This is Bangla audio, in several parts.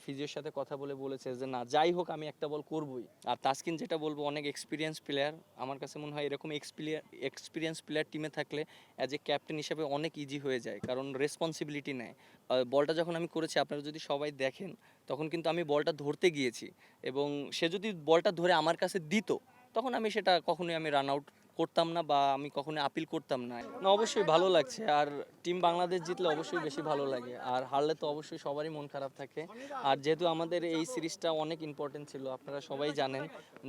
ফিজিওর সাথে কথা বলেছে যে না যাই হোক আমি একটা বল করবই। আর তাসকিন যেটা বলবো অনেক এক্সপিরিয়েন্স প্লেয়ার। আমার কাছে মনে হয় এরকম এক্সপিরিয়েন্স প্লেয়ার টিমে থাকলে অ্যাজ এ ক্যাপ্টেন হিসেবে অনেক ইজি হয়ে যায়, কারণ রেসপন্সিবিলিটি নেয়। বলটা যখন আমি করেছি আপনারা যদি সবাই দেখেন, তখন কিন্তু আমি বলটা ধরতে গিয়েছি এবং সে যদি বলটা ধরে আমার কাছে দিত, তখন আমি সেটা কখনোই আমি রান আউট করতাম না বা আমি কখনোই আপিল করতাম না। না, অবশ্যই ভালো লাগছে। আর টিম বাংলাদেশ জিতলে অবশ্যই বেশি ভালো লাগে, আর হারলে তো অবশ্যই সবারই মন খারাপ থাকে। আর যেহেতু আমাদের এই সিরিজটা অনেক ইম্পর্টেন্ট ছিল, আপনারা সবাই জানেন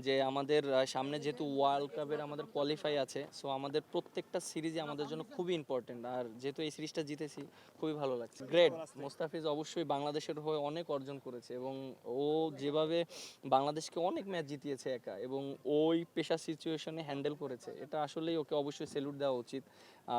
যে আমাদের সামনে যেহেতু ওয়ার্ল্ড কাপের আমাদের কোয়ালিফাই আছে, সো আমাদের প্রত্যেকটা সিরিজই আমাদের জন্য খুবই ইম্পর্টেন্ট। আর যেহেতু এই সিরিজটা জিতেছি, খুবই ভালো লাগছে। গ্রেট, মোস্তাফিজ অবশ্যই বাংলাদেশের হয়ে অনেক অর্জন করেছে এবং ও যেভাবে বাংলাদেশকে অনেক ম্যাচ জিতিয়েছে একা, এবং ওই পেশার সিচুয়েশনে হ্যান্ডেল করেছে, এটা আসলেই ওকে অবশ্যই স্যালুট দেওয়া উচিত।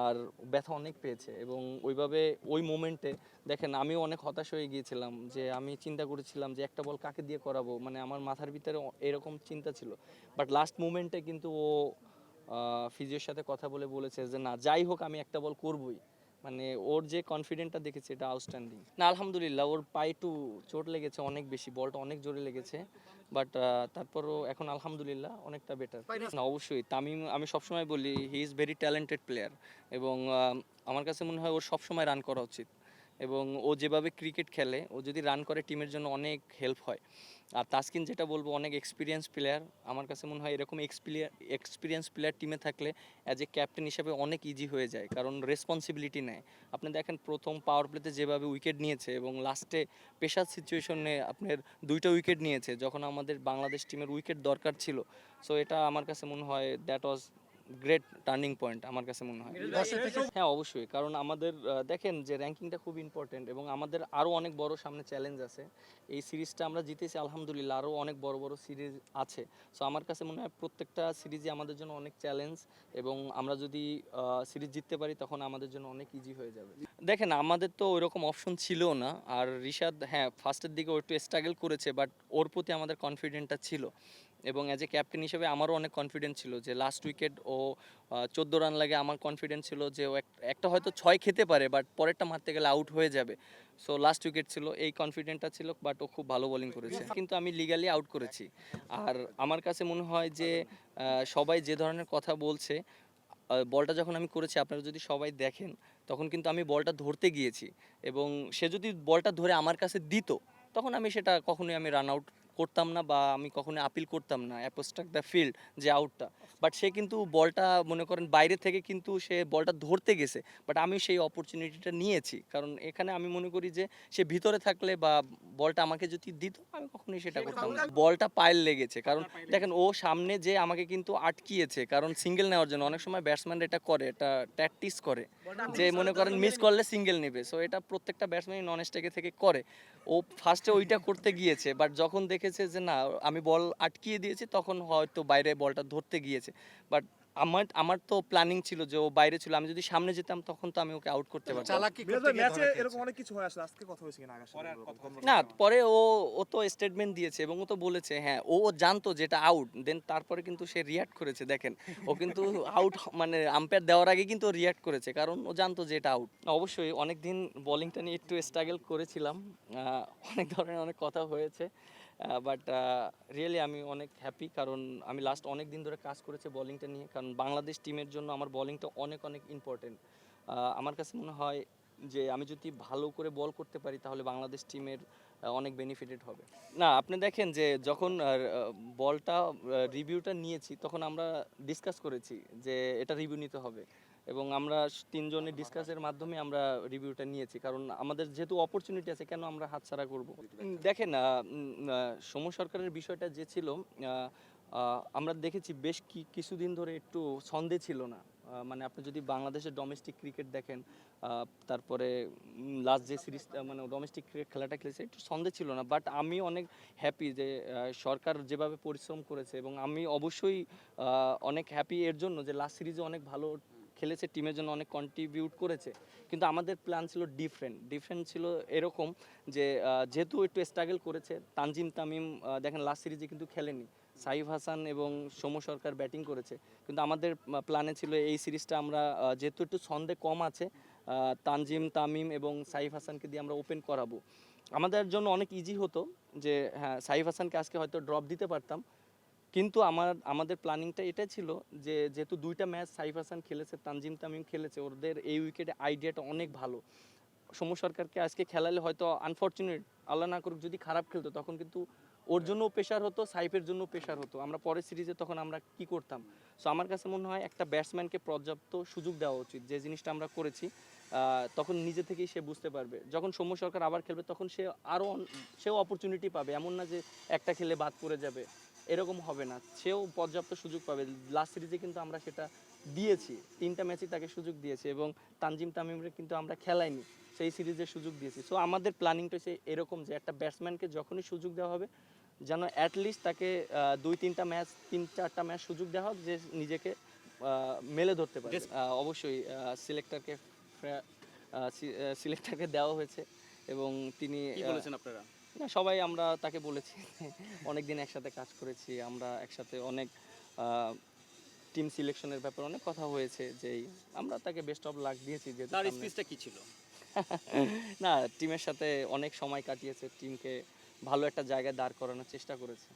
আর ব্যথা অনেক পেয়েছে এবং ওইভাবে ওই মোমেন্টে দেখেন আমিও অনেক হতাশ হয়ে গিয়েছিলাম, যে আমি চিন্তা করেছিলাম যে একটা বল কাকে দিয়ে করাবো, মানে আমার মাথার ভিতরে এরকম চিন্তা ছিল। বাট লাস্ট মোমেন্টে কিন্তু ও ফিজিওর সাথে কথা বলেছে যে না যাই হোক আমি একটা বল করবই। মানে ওর যে কনফিডেন্টটা দেখেছি এটা আউটস্ট্যান্ডিং। না, আলহামদুলিল্লাহ ওর পায়ে একটু চোট লেগেছে, অনেক বেশি, বলটা অনেক জোরে লেগেছে। বাট তারপরও এখন আলহামদুলিল্লাহ অনেকটা বেটার। না, অবশ্যই তামিম, আমি সবসময় বলি he is very talented player এবং আমার কাছে মনে হয় ওর সবসময় রান করা উচিত। এবং ও যেভাবে ক্রিকেট খেলে, ও যদি রান করে টিমের জন্য অনেক হেল্প হয়। আর তাসকিন যেটা বলবো অনেক এক্সপিরিয়েন্স প্লেয়ার। আমার কাছে মনে হয় এরকম এক্সপিরিয়েন্স প্লেয়ার টিমে থাকলে অ্যাজ এ ক্যাপ্টেন হিসেবে অনেক ইজি হয়ে যায়, কারণ রেসপন্সিবিলিটি নেয়। আপনি দেখেন প্রথম পাওয়ার প্লেতে যেভাবে উইকেট নিয়েছে এবং লাস্টে পেশার সিচুয়েশনে আপনার 2টা উইকেট নিয়েছে যখন আমাদের বাংলাদেশ টিমের উইকেট দরকার ছিল। সো এটা আমার কাছে মনে হয় that was great turning point আমার কাছে মনে হয়। হ্যাঁ, অবশ্যই, কারণ আমাদের দেখেন যে র্যাঙ্কিংটা খুব ইম্পর্টেন্ট এবং আমাদের আরও অনেক বড় সামনে চ্যালেঞ্জ আছে। এই সিরিজটা আমরা জিতেছি আলহামদুলিল্লাহ, আরও অনেক বড় বড় সিরিজ আছে। সো আমার কাছে মনে হয় প্রত্যেকটা সিরিজই আমাদের জন্য অনেক চ্যালেঞ্জ, এবং আমরা যদি সিরিজ জিততে পারি তখন আমাদের জন্য অনেক ইজি হয়ে যাবে। দেখেন আমাদের তো ওইরকম অপশন ছিল না। আর রিশাদ, হ্যাঁ, ফার্স্টের দিকে ও একটু স্ট্রাগল করেছে, বাট ওর প্রতি আমাদের কনফিডেন্টটা ছিল এবং অ্যাজ এ ক্যাপ্টেন হিসেবে আমারও অনেক কনফিডেন্স ছিল যে লাস্ট উইকেট ও 14 রান লাগে। আমার কনফিডেন্স ছিল যে ও একটা হয়তো 6 খেতে পারে, বাট পরেরটা মারতে গেলে আউট হয়ে যাবে। সো লাস্ট উইকেট ছিল, এই কনফিডেন্টটা ছিল, বাট ও খুব ভালো বোলিং করেছে, কিন্তু আমি লিগালি আউট করেছি। আর আমার কাছে মনে হয় যে সবাই যে ধরনের কথা বলছে, বলটা যখন আমি করেছি আপনারা যদি সবাই দেখেন, তখন কিন্তু আমি বলটা ধরতে গিয়েছি এবং সে যদি বলটা ধরে আমার কাছে দিত, তখন আমি সেটা কখনোই আমি রান আউট করতাম না বা আমি কখনোই আপিল করতাম না অ্যাপোস্ট্রাক দ্য ফিল্ড যে আউটটা। বাট সে কিন্তু বলটা মনে করেন বাইরে থেকে কিন্তু সে বলটা ধরতে গেছে, বাট আমি সেই অপরচুনিটিটা নিয়েছি, কারণ এখানে আমি মনে করি যে সে ভিতরে থাকলে বা বলটা আমাকে যদি দিত আমি কখনোই সেটা করতাম না। বলটা পায়ে লেগেছে, কারণ দেখেন ও সামনে যে আমাকে কিন্তু আটকিয়েছে, কারণ সিঙ্গেল নেওয়ার জন্য অনেক সময় ব্যাটসম্যান এটা করে, এটা ট্যাকটিস করে যে মনে করেন মিস করলে সিঙ্গেল নেবে। সো এটা প্রত্যেকটা ব্যাটসম্যান নন স্ট্রাইকে থেকে করে। ও ফার্স্টে ওইটা করতে গিয়েছে, বাট যখন দেখেছে যে না আমি বল আটকিয়ে দিয়েছি, তখন হয়তো বাইরে বলটা ধরতে গিয়েছে। বাট আমার আমার তো প্ল্যানিং ছিল যে ও বাইরে ছিল, আমি যদি সামনে যেতাম তখন তো আমি ওকে আউট করতে পারতাম। চালাকি মিরাজ করতে ভাই, গিয়ে ম্যাচে ধরা এরকম খেয়েছে। অনেক কিছু হয় আসলে, আজকে কথা হয়েছে কিনা আকাশের পরে আর এরকম কথা হলো না, না। পরে ও তো স্টেটমেন্ট দিয়েছে এবং ও তো বলেছে, হ্যাঁ ও জানতো যেটা আউট, দেন তারপরে কিন্তু সে রিয়াক্ট করেছে। দেখেন ও কিন্তু আউট মানে আম্পায়ার দেওয়ার আগে কিন্তু রিয়াক্ট করেছে, কারণ ও জানতো যে এটা আউট। অবশ্যই অনেক দিন বোলিংটা নিয়ে একটু স্ট্রাগল করেছিলাম, অনেক ধরনের অনেক কথা হয়েছে, বাট রিয়েলি আমি অনেক হ্যাপি, কারণ আমি লাস্ট অনেক দিন ধরে কাজ করেছি বোলিংটা নিয়ে, কারণ বাংলাদেশ টিমের জন্য আমার বোলিংটা অনেক অনেক ইম্পর্টেন্ট। আমার কাছে মনে হয় যে আমি যদি ভালো করে বল করতে পারি তাহলে বাংলাদেশ টিমের অনেক বেনিফিটেড হবে। না, আপনি দেখেন যে যখন বলটা রিভিউটা নিয়েছি তখন আমরা ডিসকাস করেছি যে এটা রিভিউ নিতে হবে, এবং আমরা তিনজনের ডিসকাসের মাধ্যমে আমরা রিভিউটা নিয়েছি, কারণ আমাদের যেহেতু অপরচুনিটি আছে কেন আমরা হাতছাড়া করব। দেখেন সৌম্য সরকারের বিষয়টা যে ছিল, আমরা দেখেছি বেশ কিছুদিন ধরে একটু সন্দেহ ছিল না। মানে আপনি যদি বাংলাদেশের ডোমেস্টিক ক্রিকেট দেখেন, তারপরে লাস্ট যে সিরিজটা মানে ডোমেস্টিক ক্রিকেট খেলাটা খেলেছে একটু সন্দেহ ছিল না, বাট আমি অনেক হ্যাপি যে সরকার যেভাবে পরিশ্রম করেছে, এবং আমি অবশ্যই অনেক হ্যাপি এর জন্য যে লাস্ট সিরিজে অনেক ভালো খেলেছে, টিমের জন্য অনেক কন্ট্রিবিউট করেছে। কিন্তু আমাদের প্ল্যান ছিল ডিফারেন্ট ছিল এরকম যে যেহেতু একটু স্ট্রাগল করেছে তানজিম তামিম, দেখেন লাস্ট সিরিজে কিন্তু খেলেনি, সাইফ হাসান এবং সৌম্য সরকার ব্যাটিং করেছে, কিন্তু আমাদের প্ল্যানে ছিল এই সিরিজটা আমরা যেহেতু একটু সন্দেহ কম আছে, তানজিম তামিম এবং সাইফ হাসানকে দিয়ে আমরা ওপেন করাবো। আমাদের জন্য অনেক ইজি হতো যে হ্যাঁ সাইফ হাসানকে আজকে হয়তো ড্রপ দিতে পারতাম, কিন্তু আমাদের প্ল্যানিংটা এটা ছিল যে যেহেতু দুইটা ম্যাচ সাইফ হাসান খেলেছে, তানজিম তামিম খেলেছে, ওদের এই উইকেটে আইডিয়াটা অনেক ভালো। সৌম্য সরকারকে আজকে খেলালে হয়তো আনফর্চুনেট, আল্লাহ না করুক যদি খারাপ খেলতো, তখন কিন্তু ওর জন্য প্রেশার হতো, সাইফের জন্য প্রেশার হতো। আমরা পরের সিরিজে তখন আমরা কি করতাম? সো আমার কাছে মনে হয় একটা ব্যাটসম্যানকে পর্যাপ্ত সুযোগ দেওয়া উচিত, যে জিনিসটা আমরা করেছি। তখন নিজে থেকেই সে বুঝতে পারবে, যখন সৌম্য সরকার আবার খেলবে তখন সে আরও সেও অপরচুনিটি পাবে। এমন না যে একটা খেলে বাদ পড়ে যাবে, এরকম হবে না, সেও পর্যাপ্ত সুযোগ পাবে। লাস্ট সিরিজে কিন্তু আমরা সেটা দিয়েছি, 3টা ম্যাচই তাকে সুযোগ দিয়েছি, এবং তানজিম তামিমরে কিন্তু আমরা খেলাইনি, সেই সিরিজের সুযোগ দিয়েছি। সো আমাদের প্ল্যানিংটা হচ্ছে এরকম যে একটা ব্যাটসম্যানকে যখনই সুযোগ দেওয়া হবে, যেন অ্যাটলিস্ট তাকে 2-3টা ম্যাচ, 3-4টা ম্যাচ সুযোগ দেওয়া হোক, যে নিজেকে মেলে ধরতে পারে। অবশ্যই সিলেক্টরকে দেওয়া হয়েছে, এবং তিনি কি বলেছেন আপনারা? না, সবাই আমরা তাকে বলেছি অনেক দিন একসাথে কাজ করেছি আমরা, একসাথে অনেক টিম সিলেকশনের ব্যাপারে অনেক কথা হয়েছে, যেই আমরা তাকে বেস্ট অফ লাক দিয়েছি। যেহেতু তার সামনে- স্পিচটা কি ছিল? না, টিমের সাথে অনেক সময় কাটিয়েছে, টিমকে ভালো একটা জায়গায় দাঁড় করানোর চেষ্টা করেছে।